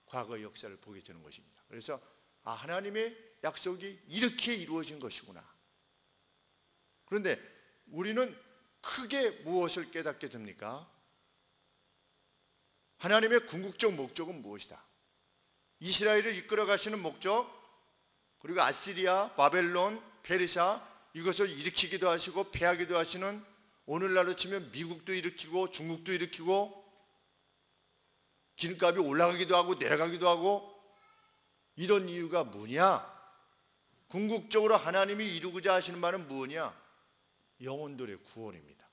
과거의 역사를 보게 되는 것입니다. 그래서 하나님의 약속이 이렇게 이루어진 것이구나. 그런데 우리는 크게 무엇을 깨닫게 됩니까? 하나님의 궁극적 목적은 무엇이다? 이스라엘을 이끌어 가시는 목적, 그리고 아시리아, 바벨론, 페르시아 이것을 일으키기도 하시고 패하기도 하시는, 오늘날로 치면 미국도 일으키고 중국도 일으키고 기름값이 올라가기도 하고 내려가기도 하고, 이런 이유가 뭐냐? 궁극적으로 하나님이 이루고자 하시는 말은 뭐냐? 영혼들의 구원입니다.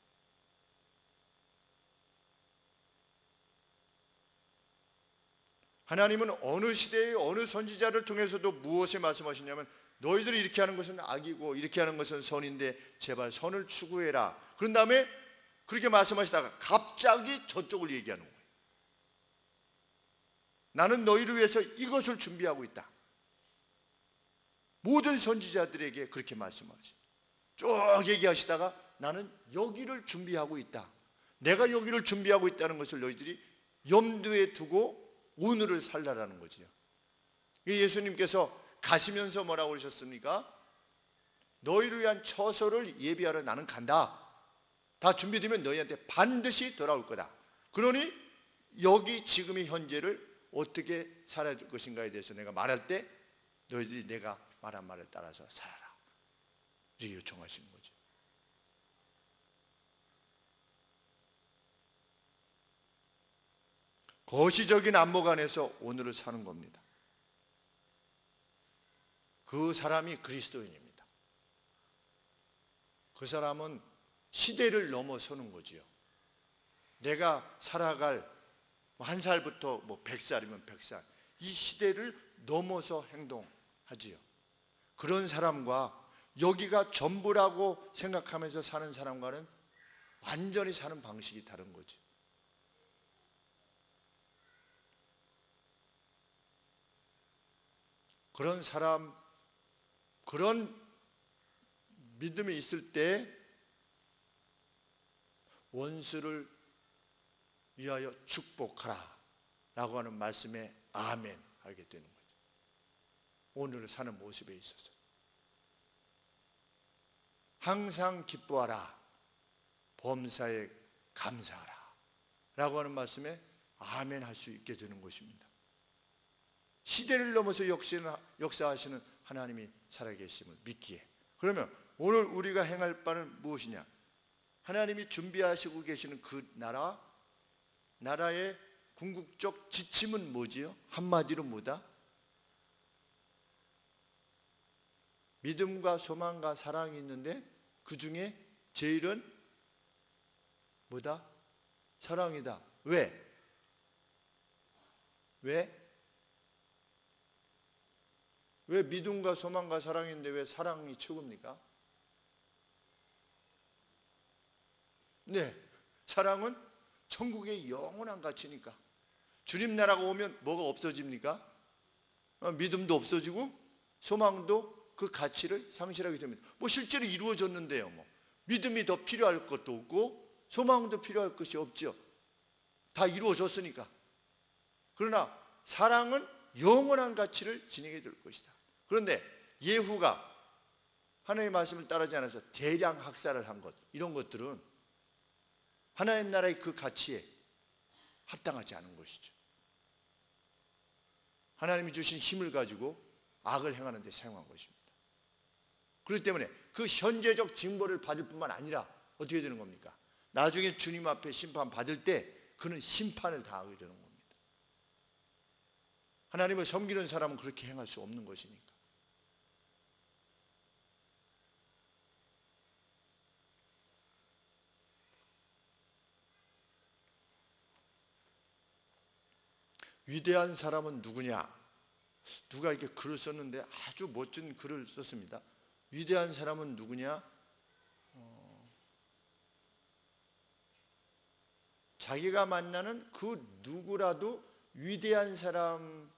하나님은 어느 시대의 어느 선지자를 통해서도 무엇을 말씀하시냐면 너희들이 이렇게 하는 것은 악이고 이렇게 하는 것은 선인데 제발 선을 추구해라. 그런 다음에 그렇게 말씀하시다가 갑자기 저쪽을 얘기하는 거예요. 나는 너희를 위해서 이것을 준비하고 있다. 모든 선지자들에게 그렇게 말씀하시죠. 쭉 얘기하시다가 나는 여기를 준비하고 있다. 내가 여기를 준비하고 있다는 것을 너희들이 염두에 두고 오늘을 살라라는 거지요. 예수님께서 가시면서 뭐라고 그러셨습니까? 너희를 위한 처소를 예비하러 나는 간다. 다 준비되면 너희한테 반드시 돌아올 거다. 그러니 여기 지금의 현재를 어떻게 살아야 될 것인가에 대해서 내가 말할 때 너희들이 내가 말한 말을 따라서 살아라. 이렇게 요청하시는 거죠. 거시적인 안목 안에서 오늘을 사는 겁니다. 그 사람이 그리스도인입니다. 그 사람은 시대를 넘어서는 거지요. 내가 살아갈 한 살부터 100살이면 100살 이 시대를 넘어서 행동하지요. 그런 사람과 여기가 전부라고 생각하면서 사는 사람과는 완전히 사는 방식이 다른 거지. 그런 사람, 그런 믿음이 있을 때 원수를 위하여 축복하라 라고 하는 말씀에 아멘 하게 되는 거죠. 오늘을 사는 모습에 있어서 항상 기뻐하라, 범사에 감사하라 라고 하는 말씀에 아멘 할 수 있게 되는 것입니다. 시대를 넘어서 역사하시는 하나님이 살아계심을 믿기에, 그러면 오늘 우리가 행할 바는 무엇이냐? 하나님이 준비하시고 계시는 그 나라의 궁극적 지침은 뭐지요? 한마디로 뭐다? 믿음과 소망과 사랑이 있는데 그 중에 제일은 뭐다? 사랑이다. 왜? 왜 믿음과 소망과 사랑인데 왜 사랑이 최고입니까? 네, 사랑은 천국의 영원한 가치니까. 주님 나라가 오면 뭐가 없어집니까? 믿음도 없어지고 소망도 그 가치를 상실하게 됩니다. 실제로 이루어졌는데요. 믿음이 더 필요할 것도 없고 소망도 필요할 것이 없죠. 다 이루어졌으니까. 그러나 사랑은 영원한 가치를 지니게 될 것이다. 그런데 예후가 하나님의 말씀을 따르지 않아서 대량 학살을 한 것, 이런 것들은 하나님 나라의 그 가치에 합당하지 않은 것이죠. 하나님이 주신 힘을 가지고 악을 행하는 데 사용한 것입니다. 그렇기 때문에 그 현재적 징벌을 받을 뿐만 아니라 어떻게 되는 겁니까? 나중에 주님 앞에 심판받을 때 그는 심판을 당하게 되는 겁니다. 하나님을 섬기는 사람은 그렇게 행할 수 없는 것이니까. 위대한 사람은 누구냐? 누가 이렇게 글을 썼는데 아주 멋진 글을 썼습니다. 위대한 사람은 누구냐? 자기가 만나는 그 누구라도 위대한 사람이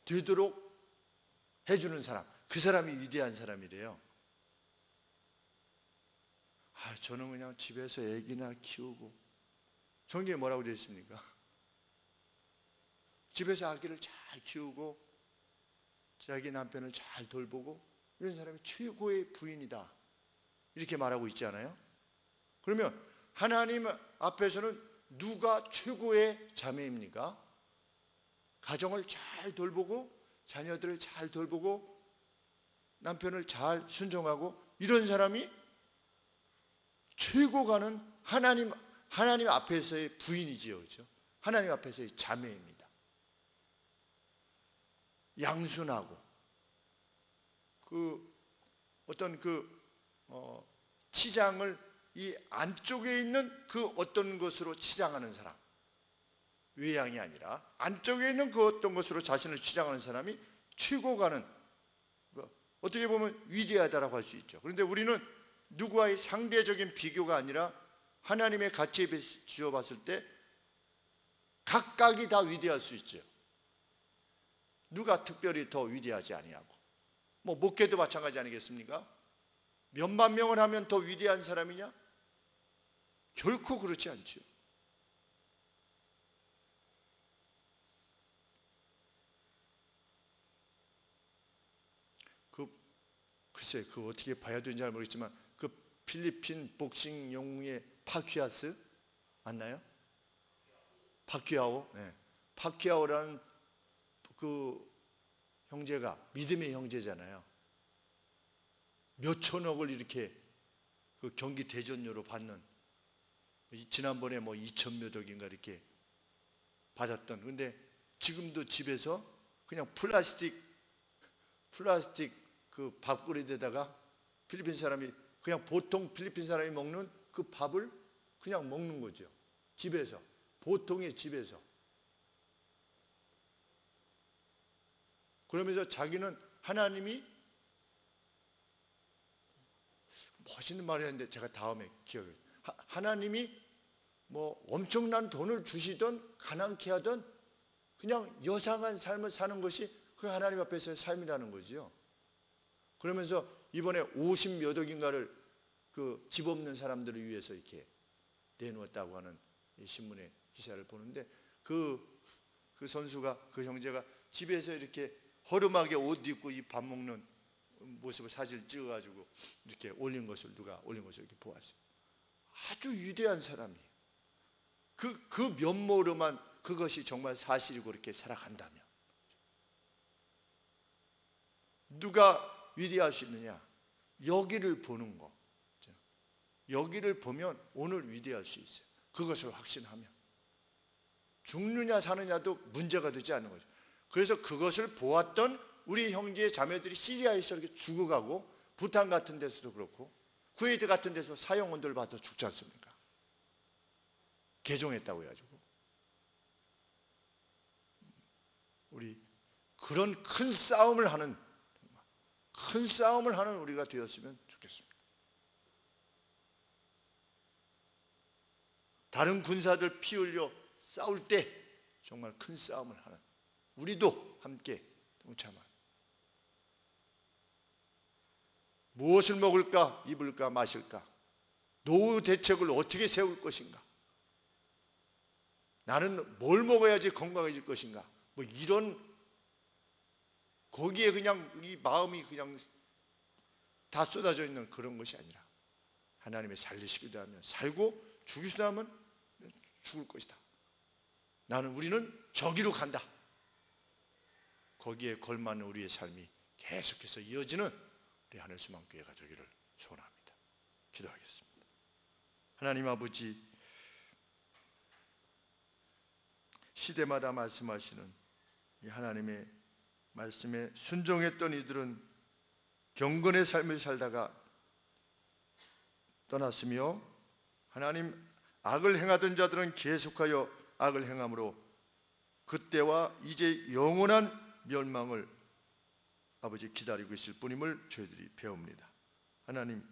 되도록 해주는 사람, 그 사람이 위대한 사람이래요. 저는 그냥 집에서 애기나 키우고, 성경에 뭐라고 되어 있습니까? 집에서 아기를 잘 키우고 자기 남편을 잘 돌보고 이런 사람이 최고의 부인이다, 이렇게 말하고 있지 않아요? 그러면 하나님 앞에서는 누가 최고의 자매입니까? 가정을 잘 돌보고 자녀들을 잘 돌보고 남편을 잘 순종하고 이런 사람이 최고가는 하나님 앞에서의 부인이지요, 그렇죠? 하나님 앞에서의 자매입니다. 양순하고 어떤 치장을 이 안쪽에 있는 그 어떤 것으로 치장하는 사람, 외양이 아니라 안쪽에 있는 그 어떤 것으로 자신을 치장하는 사람이 최고가는, 어떻게 보면 위대하다라고 할 수 있죠. 그런데 우리는 누구와의 상대적인 비교가 아니라 하나님의 가치에 비추어 봤을 때 각각이 다 위대할 수 있죠. 누가 특별히 더 위대하지 아니하고, 목회도 마찬가지 아니겠습니까? 몇만 명을 하면 더 위대한 사람이냐? 결코 그렇지 않죠. 글쎄, 어떻게 봐야 되는지 잘 모르겠지만 그 필리핀 복싱 영웅의 파퀴아스 맞나요? 파퀴아오. 네. 파퀴아오라는 그 형제가 믿음의 형제잖아요. 몇 천억을 이렇게 그 경기 대전료로 받는, 지난번에 2천 몇 억인가 이렇게 받았던. 근데 지금도 집에서 그냥 플라스틱 그 밥그릇에다가 필리핀 사람이 그냥 보통 필리핀 사람이 먹는 그 밥을 그냥 먹는 거죠. 집에서, 보통의 집에서. 그러면서 자기는 하나님이, 멋있는 말을 했는데 제가 다음에 기억해요. 하나님이 엄청난 돈을 주시던 가난케 하던 그냥 여상한 삶을 사는 것이 그 하나님 앞에서의 삶이라는 거지요. 그러면서 이번에 50 몇 억인가를 그 집 없는 사람들을 위해서 이렇게 내놓았다고 하는 신문의 기사를 보는데 그 선수가, 그 형제가 집에서 이렇게 허름하게 옷 입고 이 밥 먹는 모습을 사진을 찍어가지고 이렇게 누가 올린 것을 이렇게 보았어요. 아주 위대한 사람이에요. 그 면모로만 그것이 정말 사실이고 그렇게 살아간다면 누가 위대할 수 있느냐? 여기를 보는 거. 여기를 보면 오늘 위대할 수 있어요. 그것을 확신하면 죽느냐 사느냐도 문제가 되지 않는 거죠. 그래서 그것을 보았던 우리 형제 자매들이 시리아에서 이렇게 죽어가고, 부탄 같은 데서도 그렇고 쿠웨이트 같은 데서 사형원들 받아 죽지 않습니까? 개종했다고 해가지고. 우리 그런 큰 싸움을 하는 우리가 되었으면 좋겠습니다. 다른 군사들 피 흘려 싸울 때 정말 큰 싸움을 하는 우리도 함께 동참한, 무엇을 먹을까, 입을까, 마실까, 노후 대책을 어떻게 세울 것인가, 나는 뭘 먹어야지 건강해질 것인가, 이런, 거기에 그냥 이 마음이 그냥 다 쏟아져 있는 그런 것이 아니라 하나님의 살리시기도 하면 살고 죽이시다 하면 죽을 것이다. 우리는 저기로 간다. 거기에 걸맞는 우리의 삶이 계속해서 이어지는 우리 하늘소망교회가 되기를 소원합니다. 기도하겠습니다. 하나님 아버지, 시대마다 말씀하시는 이 하나님의 말씀에 순종했던 이들은 경건의 삶을 살다가 떠났으며, 하나님 악을 행하던 자들은 계속하여 악을 행함으로 그때와 이제 영원한 멸망을 아버지 기다리고 있을 뿐임을 저희들이 배웁니다. 하나님,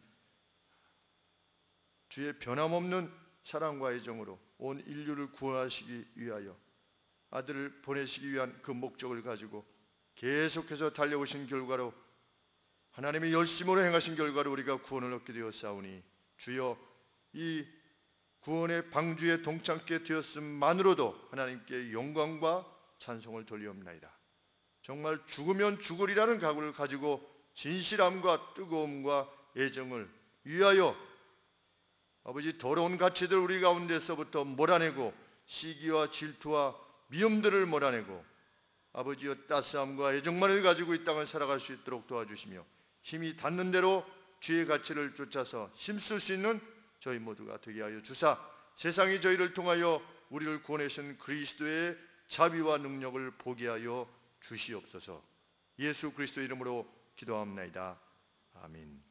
주의 변함없는 사랑과 애정으로 온 인류를 구원하시기 위하여 아들을 보내시기 위한 그 목적을 가지고 계속해서 달려오신 결과로, 하나님의 열심으로 행하신 결과로 우리가 구원을 얻게 되었사오니, 주여 이 구원의 방주에 동참게 되었음만으로도 하나님께 영광과 찬송을 돌리옵나이다. 정말 죽으면 죽으리라는 각오를 가지고 진실함과 뜨거움과 애정을 위하여 아버지 더러운 가치들 우리 가운데서부터 몰아내고, 시기와 질투와 미움들을 몰아내고 아버지여 따스함과 애정만을 가지고 이 땅을 살아갈 수 있도록 도와주시며, 힘이 닿는 대로 주의 가치를 쫓아서 힘쓸 수 있는 저희 모두가 되게 하여 주사, 세상이 저희를 통하여 우리를 구원하신 그리스도의 자비와 능력을 보게 하여 주시옵소서. 예수 그리스도 이름으로 기도합나이다. 아멘.